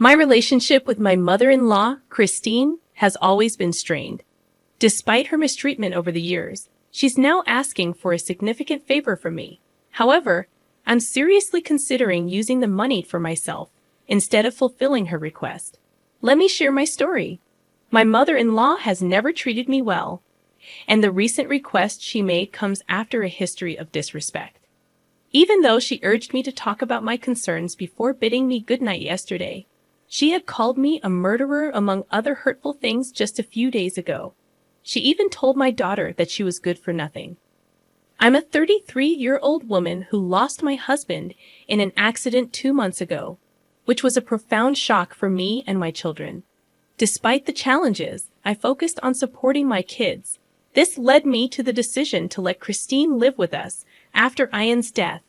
My relationship with my mother-in-law, Christine, has always been strained. Despite her mistreatment over the years, she's now asking for a significant favor from me. However, I'm seriously considering using the money for myself instead of fulfilling her request. Let me share my story. My mother-in-law has never treated me well, and the recent request she made comes after a history of disrespect. Even though she urged me to talk about my concerns before bidding me goodnight yesterday, she had called me a murderer among other hurtful things just a few days ago. She even told my daughter that she was good for nothing. I'm a 33-year-old woman who lost my husband in an accident 2 months ago, which was a profound shock for me and my children. Despite the challenges, I focused on supporting my kids. This led me to the decision to let Christine live with us after Ian's death,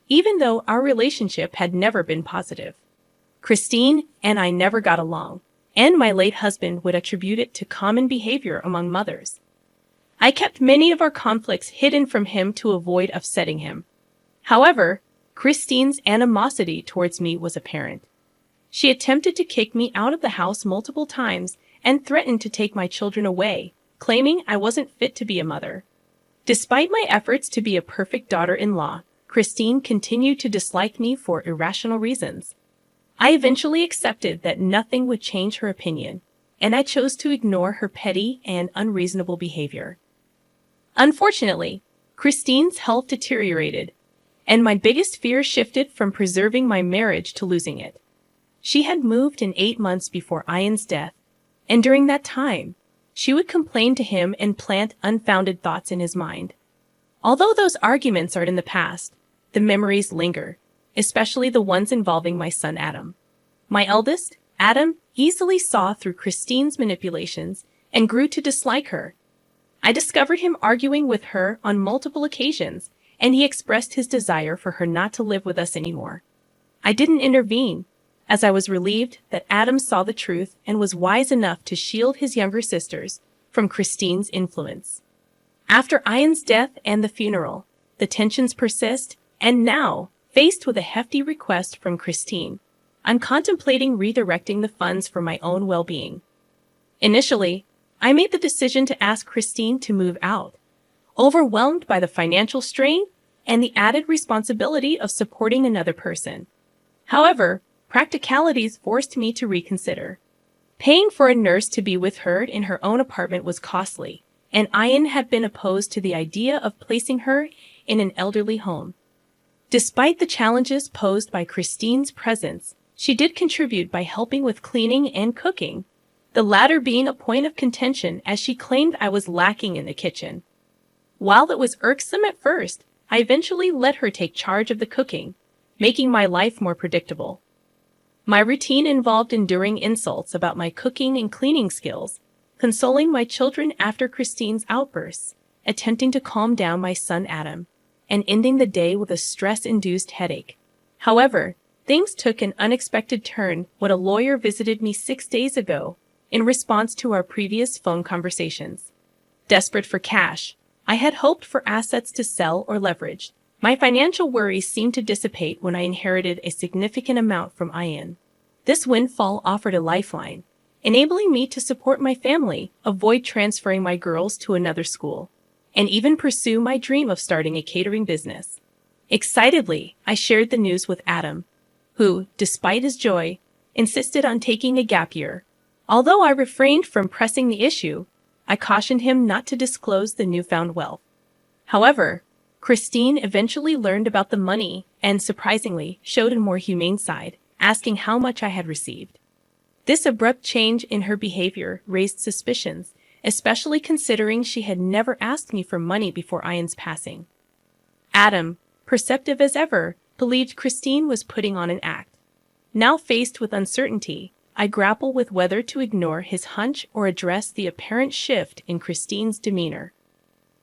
even though our relationship had never been positive. Christine and I never got along, and my late husband would attribute it to common behavior among mothers. I kept many of our conflicts hidden from him to avoid upsetting him. However, Christine's animosity towards me was apparent. She attempted to kick me out of the house multiple times and threatened to take my children away, claiming I wasn't fit to be a mother. Despite my efforts to be a perfect daughter-in-law, Christine continued to dislike me for irrational reasons. I eventually accepted that nothing would change her opinion, and I chose to ignore her petty and unreasonable behavior. Unfortunately, Christine's health deteriorated, and my biggest fear shifted from preserving my marriage to losing it. She had moved in 8 months before Ian's death, and during that time, she would complain to him and plant unfounded thoughts in his mind. Although those arguments are in the past, the memories linger, especially the ones involving my son Adam. My eldest, Adam, easily saw through Christine's manipulations and grew to dislike her. I discovered him arguing with her on multiple occasions, and he expressed his desire for her not to live with us anymore. I didn't intervene, as I was relieved that Adam saw the truth and was wise enough to shield his younger sisters from Christine's influence. After Ian's death and the funeral, the tensions persist, and now, faced with a hefty request from Christine, I'm contemplating redirecting the funds for my own well-being. Initially, I made the decision to ask Christine to move out, overwhelmed by the financial strain and the added responsibility of supporting another person. However, practicalities forced me to reconsider. Paying for a nurse to be with her in her own apartment was costly, and Ian had been opposed to the idea of placing her in an elderly home. Despite the challenges posed by Christine's presence, she did contribute by helping with cleaning and cooking, the latter being a point of contention as she claimed I was lacking in the kitchen. While it was irksome at first, I eventually let her take charge of the cooking, making my life more predictable. My routine involved enduring insults about my cooking and cleaning skills, consoling my children after Christine's outbursts, attempting to calm down my son Adam, and ending the day with a stress-induced headache. However, things took an unexpected turn when a lawyer visited me 6 days ago in response to our previous phone conversations. Desperate for cash, I had hoped for assets to sell or leverage. My financial worries seemed to dissipate when I inherited a significant amount from Ian. This windfall offered a lifeline, enabling me to support my family, avoid transferring my girls to another school, and even pursue my dream of starting a catering business. Excitedly, I shared the news with Adam, who, despite his joy, insisted on taking a gap year. Although I refrained from pressing the issue, I cautioned him not to disclose the newfound wealth. However, Christine eventually learned about the money and, surprisingly, showed a more humane side, asking how much I had received. This abrupt change in her behavior raised suspicions, especially considering she had never asked me for money before Ian's passing. Adam, perceptive as ever, believed Christine was putting on an act. Now faced with uncertainty, I grapple with whether to ignore his hunch or address the apparent shift in Christine's demeanor.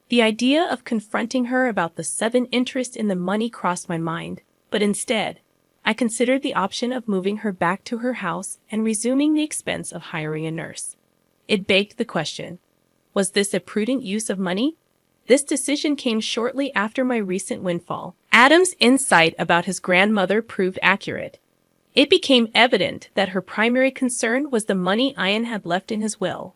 The idea of confronting her about the sudden interest in the money crossed my mind, but instead, I considered the option of moving her back to her house and resuming the expense of hiring a nurse. It begged the question, was this a prudent use of money? This decision came shortly after my recent windfall. Adam's insight about his grandmother proved accurate. It became evident that her primary concern was the money Ian had left in his will.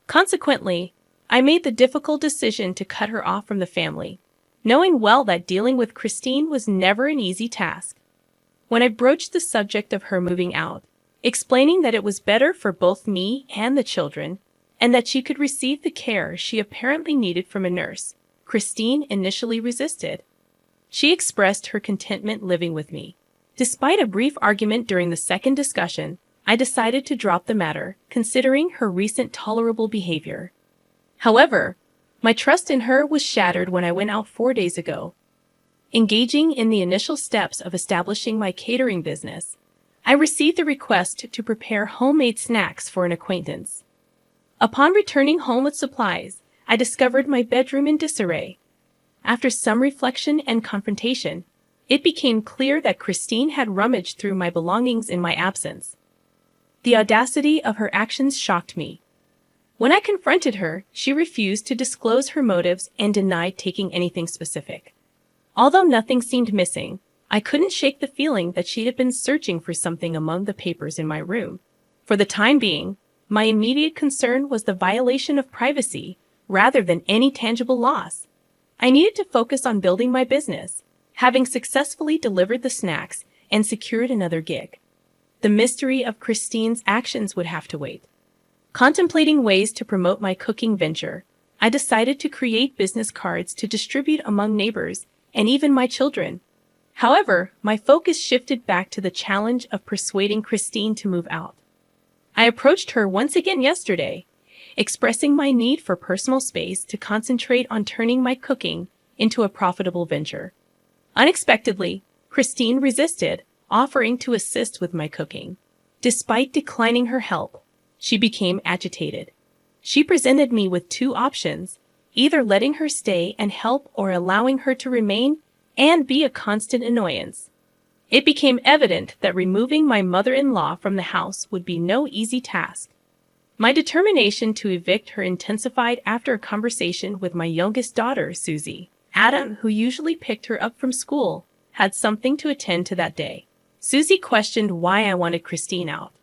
Consequently, I made the difficult decision to cut her off from the family, knowing well that dealing with Christine was never an easy task. When I broached the subject of her moving out, explaining that it was better for both me and the children, and that she could receive the care she apparently needed from a nurse, Christine initially resisted. She expressed her contentment living with me. Despite a brief argument during the second discussion, I decided to drop the matter, considering her recent tolerable behavior. However, my trust in her was shattered when I went out 4 days ago. Engaging in the initial steps of establishing my catering business, I received a request to prepare homemade snacks for an acquaintance. Upon returning home with supplies, I discovered my bedroom in disarray. After some reflection and confrontation, it became clear that Christine had rummaged through my belongings in my absence. The audacity of her actions shocked me. When I confronted her, she refused to disclose her motives and denied taking anything specific. Although nothing seemed missing, I couldn't shake the feeling that she had been searching for something among the papers in my room. For the time being, my immediate concern was the violation of privacy rather than any tangible loss. I needed to focus on building my business, having successfully delivered the snacks and secured another gig. The mystery of Christine's actions would have to wait. Contemplating ways to promote my cooking venture, I decided to create business cards to distribute among neighbors and even my children. However, my focus shifted back to the challenge of persuading Christine to move out. I approached her once again yesterday, expressing my need for personal space to concentrate on turning my cooking into a profitable venture. Unexpectedly, Christine resisted, offering to assist with my cooking. Despite declining her help, she became agitated. She presented me with two options, either letting her stay and help or allowing her to remain and be a constant annoyance. It became evident that removing my mother-in-law from the house would be no easy task. My determination to evict her intensified after a conversation with my youngest daughter, Susie. Adam, who usually picked her up from school, had something to attend to that day. Susie questioned why I wanted Christine out,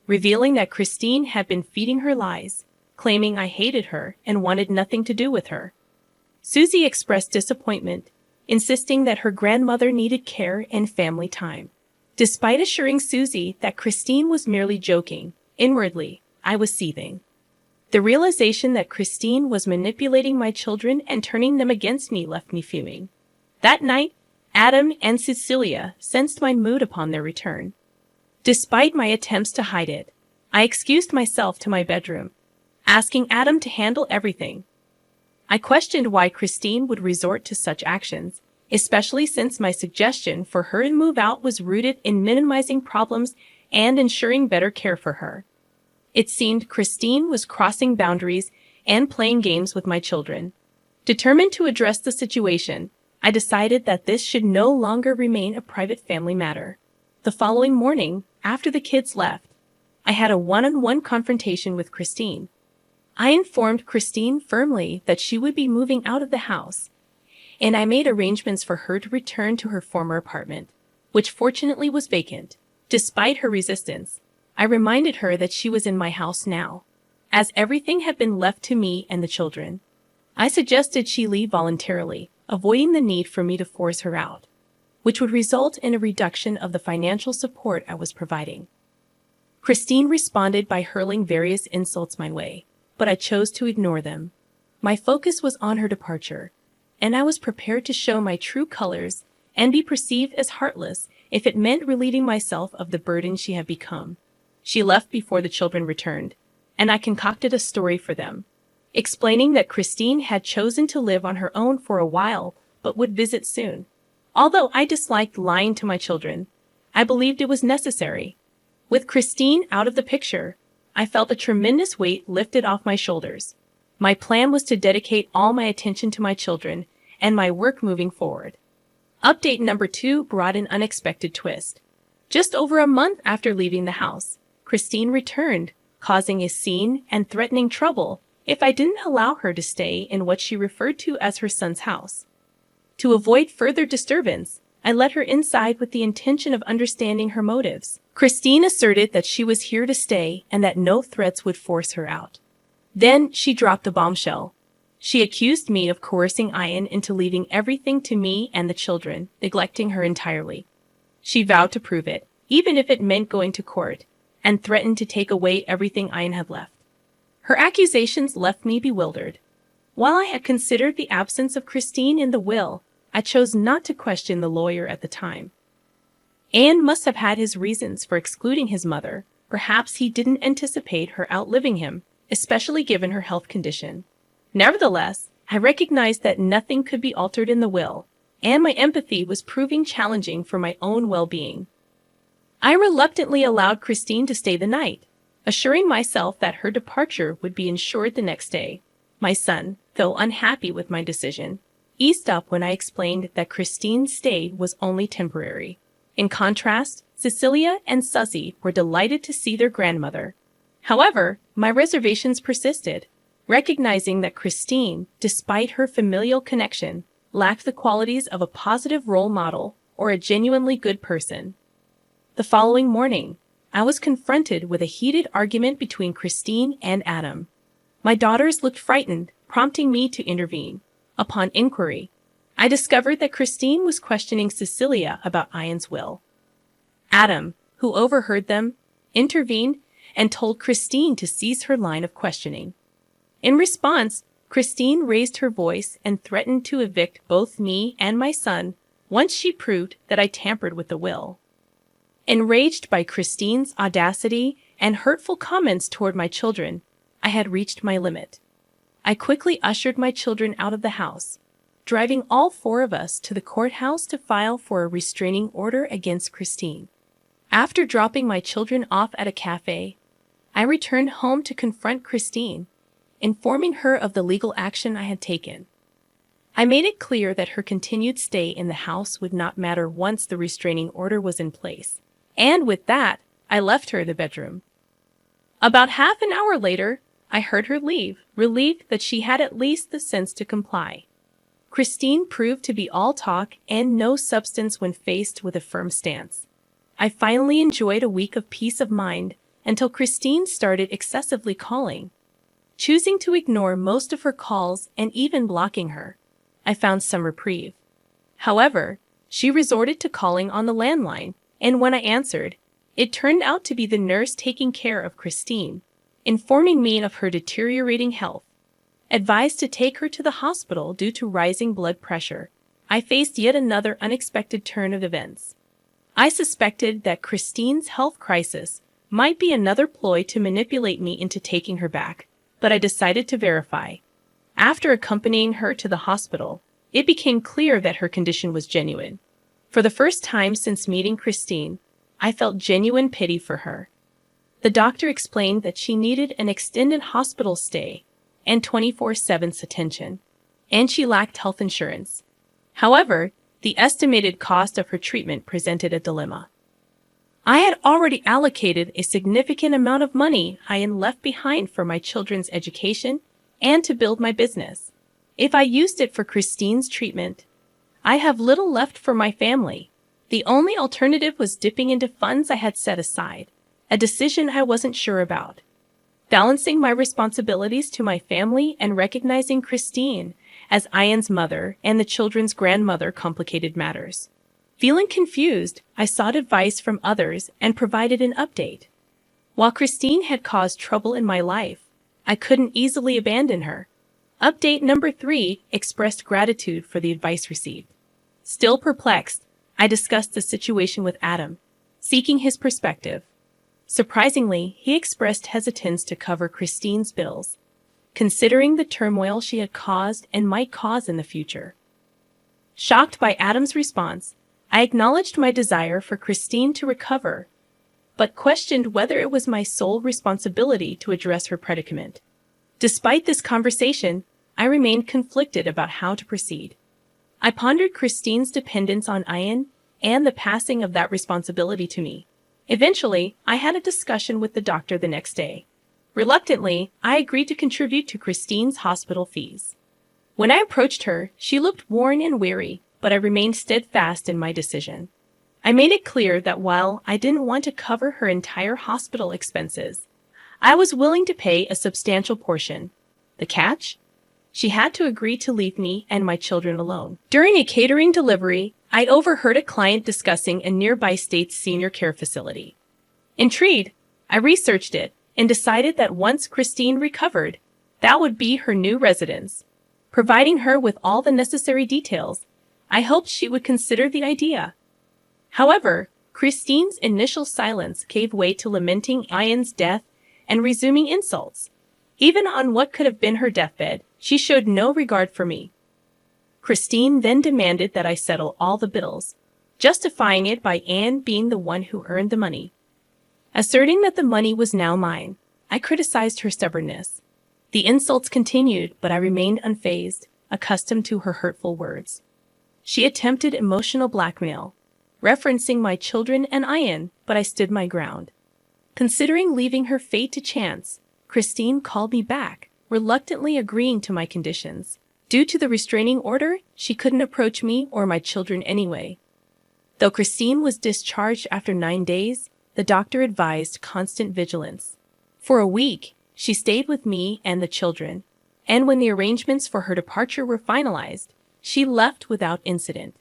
revealing that Christine had been feeding her lies, claiming I hated her and wanted nothing to do with her. Susie expressed disappointment, insisting that her grandmother needed care and family time. Despite assuring Susie that Christine was merely joking, inwardly, I was seething. The realization that Christine was manipulating my children and turning them against me left me fuming. That night, Adam and Cecilia sensed my mood upon their return. Despite my attempts to hide it, I excused myself to my bedroom, asking Adam to handle everything. I questioned why Christine would resort to such actions, especially since my suggestion for her to move out was rooted in minimizing problems and ensuring better care for her. It seemed Christine was crossing boundaries and playing games with my children. Determined to address the situation, I decided that this should no longer remain a private family matter. The following morning, after the kids left, I had a one-on-one confrontation with Christine. I informed Christine firmly that she would be moving out of the house, and I made arrangements for her to return to her former apartment, which fortunately was vacant. Despite her resistance, I reminded her that she was in my house now, as everything had been left to me and the children. I suggested she leave voluntarily, avoiding the need for me to force her out, which would result in a reduction of the financial support I was providing. Christine responded by hurling various insults my way, but I chose to ignore them. My focus was on her departure, and I was prepared to show my true colors and be perceived as heartless if it meant relieving myself of the burden she had become. She left before the children returned, and I concocted a story for them, explaining that Christine had chosen to live on her own for a while but would visit soon. Although I disliked lying to my children, I believed it was necessary. With Christine out of the picture, I felt a tremendous weight lifted off my shoulders. My plan was to dedicate all my attention to my children and my work moving forward. Update number 2 brought an unexpected twist. Just over a month after leaving the house, Christine returned, causing a scene and threatening trouble if I didn't allow her to stay in what she referred to as her son's house. To avoid further disturbance, I let her inside with the intention of understanding her motives. Christine asserted that she was here to stay and that no threats would force her out. Then she dropped a bombshell. She accused me of coercing Ian into leaving everything to me and the children, neglecting her entirely. She vowed to prove it, even if it meant going to court, and threatened to take away everything Ian had left. Her accusations left me bewildered. While I had considered the absence of Christine in the will, I chose not to question the lawyer at the time. Ian must have had his reasons for excluding his mother. Perhaps he didn't anticipate her outliving him, especially given her health condition. Nevertheless, I recognized that nothing could be altered in the will, and my empathy was proving challenging for my own well-being. I reluctantly allowed Christine to stay the night, assuring myself that her departure would be ensured the next day. My son, though unhappy with my decision, eased up when I explained that Christine's stay was only temporary. In contrast, Cecilia and Susie were delighted to see their grandmother. However, my reservations persisted, recognizing that Christine, despite her familial connection, lacked the qualities of a positive role model or a genuinely good person. The following morning, I was confronted with a heated argument between Christine and Adam. My daughters looked frightened, prompting me to intervene. Upon inquiry, I discovered that Christine was questioning Cecilia about Ian's will. Adam, who overheard them, intervened and told Christine to cease her line of questioning. In response, Christine raised her voice and threatened to evict both me and my son once she proved that I tampered with the will. Enraged by Christine's audacity and hurtful comments toward my children, I had reached my limit. I quickly ushered my children out of the house, driving all four of us to the courthouse to file for a restraining order against Christine. After dropping my children off at a cafe, I returned home to confront Christine, informing her of the legal action I had taken. I made it clear that her continued stay in the house would not matter once the restraining order was in place, and with that, I left her in the bedroom. About half an hour later, I heard her leave, relieved that she had at least the sense to comply. Christine proved to be all talk and no substance when faced with a firm stance. I finally enjoyed a week of peace of mind until Christine started excessively calling. Choosing to ignore most of her calls and even blocking her, I found some reprieve. However, she resorted to calling on the landline, and when I answered, it turned out to be the nurse taking care of Christine, informing me of her deteriorating health. Advised to take her to the hospital due to rising blood pressure, I faced yet another unexpected turn of events. I suspected that Christine's health crisis might be another ploy to manipulate me into taking her back, but I decided to verify. After accompanying her to the hospital, it became clear that her condition was genuine. For the first time since meeting Christine, I felt genuine pity for her. The doctor explained that she needed an extended hospital stay and 24/7 attention, and she lacked health insurance. However, the estimated cost of her treatment presented a dilemma. I had already allocated a significant amount of money I had left behind for my children's education and to build my business. If I used it for Christine's treatment, I have little left for my family. The only alternative was dipping into funds I had set aside, a decision I wasn't sure about. Balancing my responsibilities to my family and recognizing Christine as Ian's mother and the children's grandmother complicated matters. Feeling confused, I sought advice from others and provided an update. While Christine had caused trouble in my life, I couldn't easily abandon her. Update number 3 expressed gratitude for the advice received. Still perplexed, I discussed the situation with Adam, seeking his perspective. Surprisingly, he expressed hesitance to cover Christine's bills, considering the turmoil she had caused and might cause in the future. Shocked by Adam's response, I acknowledged my desire for Christine to recover, but questioned whether it was my sole responsibility to address her predicament. Despite this conversation, I remained conflicted about how to proceed. I pondered Christine's dependence on Ian and the passing of that responsibility to me. Eventually, I had a discussion with the doctor the next day. Reluctantly, I agreed to contribute to Christine's hospital fees. When I approached her, she looked worn and weary, but I remained steadfast in my decision. I made it clear that while I didn't want to cover her entire hospital expenses, I was willing to pay a substantial portion. The catch? She had to agree to leave me and my children alone. During a catering delivery, I overheard a client discussing a nearby state's senior care facility. Intrigued, I researched it and decided that once Christine recovered, that would be her new residence. Providing her with all the necessary details, I hoped she would consider the idea. However, Christine's initial silence gave way to lamenting Ian's death and resuming insults. Even on what could have been her deathbed, she showed no regard for me. Christine then demanded that I settle all the bills, justifying it by Anne being the one who earned the money. Asserting that the money was now mine, I criticized her stubbornness. The insults continued, but I remained unfazed, accustomed to her hurtful words. She attempted emotional blackmail, referencing my children and Ian, but I stood my ground. Considering leaving her fate to chance, Christine called me back, reluctantly agreeing to my conditions. Due to the restraining order, she couldn't approach me or my children anyway. Though Christine was discharged after 9 days, the doctor advised constant vigilance. For a week, she stayed with me and the children, and when the arrangements for her departure were finalized, she left without incident.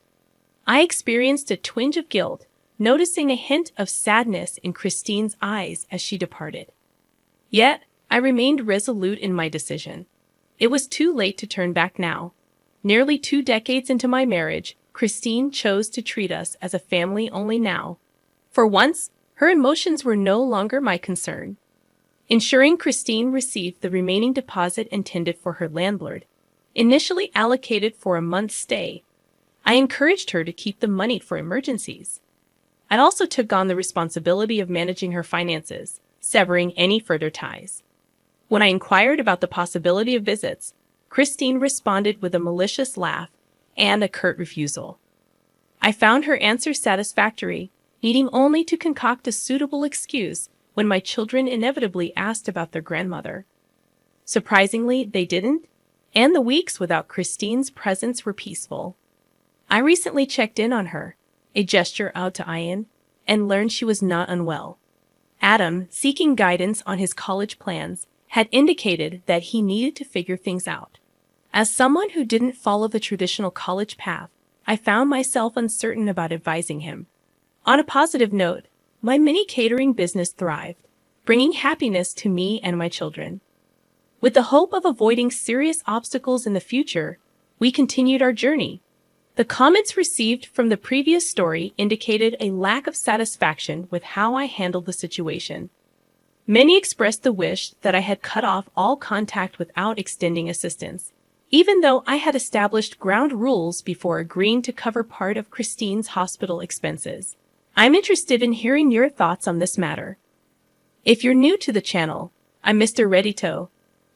I experienced a twinge of guilt, noticing a hint of sadness in Christine's eyes as she departed. Yet, I remained resolute in my decision. It was too late to turn back now. Nearly 2 decades into my marriage, Christine chose to treat us as a family only now. For once, her emotions were no longer my concern. Ensuring Christine received the remaining deposit intended for her landlord, initially allocated for a month's stay, I encouraged her to keep the money for emergencies. I also took on the responsibility of managing her finances, severing any further ties. When I inquired about the possibility of visits, Christine responded with a malicious laugh and a curt refusal. I found her answer satisfactory, needing only to concoct a suitable excuse when my children inevitably asked about their grandmother. Surprisingly, they didn't, and the weeks without Christine's presence were peaceful. I recently checked in on her, a gesture out to Ian, and learned she was not unwell. Adam, seeking guidance on his college plans, had indicated that he needed to figure things out. As someone who didn't follow the traditional college path, I found myself uncertain about advising him. On a positive note, my mini catering business thrived, bringing happiness to me and my children. With the hope of avoiding serious obstacles in the future, we continued our journey. The comments received from the previous story indicated a lack of satisfaction with how I handled the situation. Many expressed the wish that I had cut off all contact without extending assistance, even though I had established ground rules before agreeing to cover part of Christine's hospital expenses. I'm interested in hearing your thoughts on this matter. If you're new to the channel, I'm Mr. Reddito,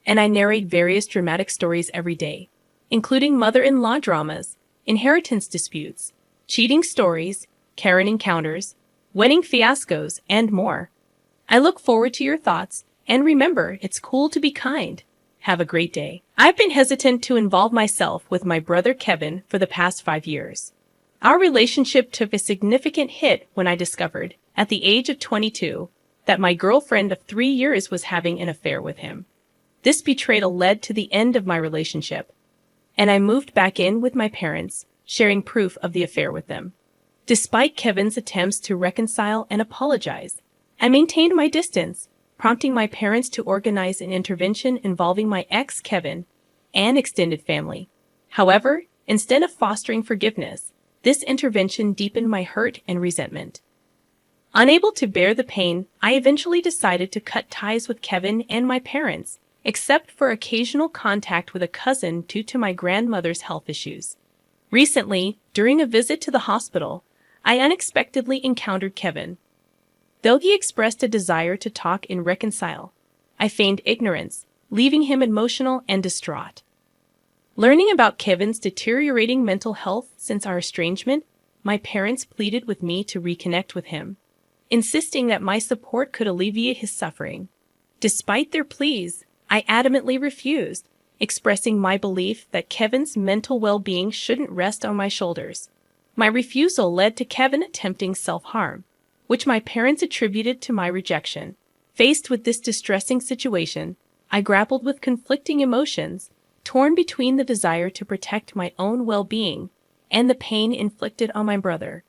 and I narrate various dramatic stories every day, including mother-in-law dramas, inheritance disputes, cheating stories, Karen encounters, wedding fiascos, and more. I look forward to your thoughts, and remember, it's cool to be kind. Have a great day. I've been hesitant to involve myself with my brother Kevin for the past 5 years. Our relationship took a significant hit when I discovered, at the age of 22, that my girlfriend of 3 years was having an affair with him. This betrayal led to the end of my relationship, and I moved back in with my parents, sharing proof of the affair with them. Despite Kevin's attempts to reconcile and apologize, I maintained my distance, prompting my parents to organize an intervention involving my ex, Kevin, and extended family. However, instead of fostering forgiveness, this intervention deepened my hurt and resentment. Unable to bear the pain, I eventually decided to cut ties with Kevin and my parents, except for occasional contact with a cousin due to my grandmother's health issues. Recently, during a visit to the hospital, I unexpectedly encountered Kevin. Though he expressed a desire to talk and reconcile, I feigned ignorance, leaving him emotional and distraught. Learning about Kevin's deteriorating mental health since our estrangement, my parents pleaded with me to reconnect with him, insisting that my support could alleviate his suffering. Despite their pleas, I adamantly refused, expressing my belief that Kevin's mental well-being shouldn't rest on my shoulders. My refusal led to Kevin attempting self-harm, which my parents attributed to my rejection. Faced with this distressing situation, I grappled with conflicting emotions, torn between the desire to protect my own well-being and the pain inflicted on my brother.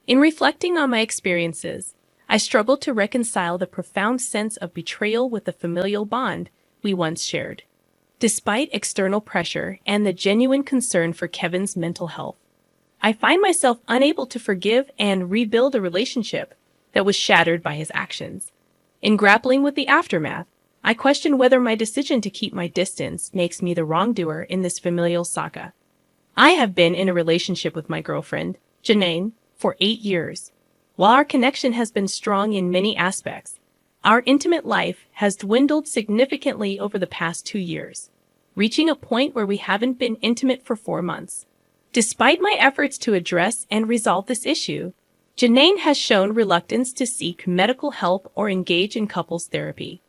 In reflecting on my experiences, I struggled to reconcile the profound sense of betrayal with the familial bond we once shared. Despite external pressure and the genuine concern for Kevin's mental health, I find myself unable to forgive and rebuild a relationship that was shattered by his actions. In grappling with the aftermath, I question whether my decision to keep my distance makes me the wrongdoer in this familial saga. I have been in a relationship with my girlfriend, Janine, for 8 years. While our connection has been strong in many aspects, our intimate life has dwindled significantly over the past 2 years, reaching a point where we haven't been intimate for 4 months. Despite my efforts to address and resolve this issue, Janine has shown reluctance to seek medical help or engage in couples therapy.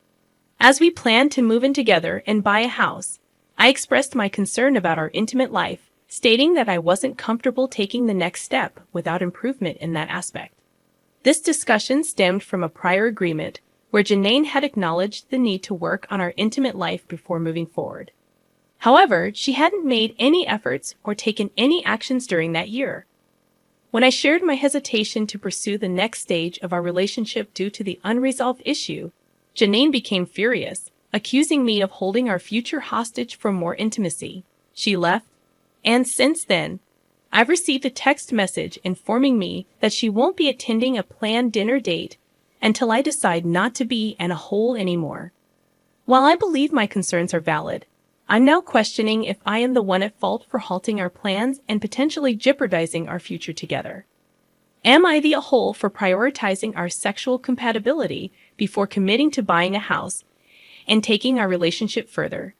As we plan to move in together and buy a house, I expressed my concern about our intimate life, stating that I wasn't comfortable taking the next step without improvement in that aspect. This discussion stemmed from a prior agreement where Janine had acknowledged the need to work on our intimate life before moving forward. However, she hadn't made any efforts or taken any actions during that year. When I shared my hesitation to pursue the next stage of our relationship due to the unresolved issue, Janine became furious, accusing me of holding our future hostage for more intimacy. She left, and since then, I've received a text message informing me that she won't be attending a planned dinner date until I decide not to be in a hole anymore. While I believe my concerns are valid, I'm now questioning if I am the one at fault for halting our plans and potentially jeopardizing our future together. Am I the a-hole for prioritizing our sexual compatibility before committing to buying a house and taking our relationship further?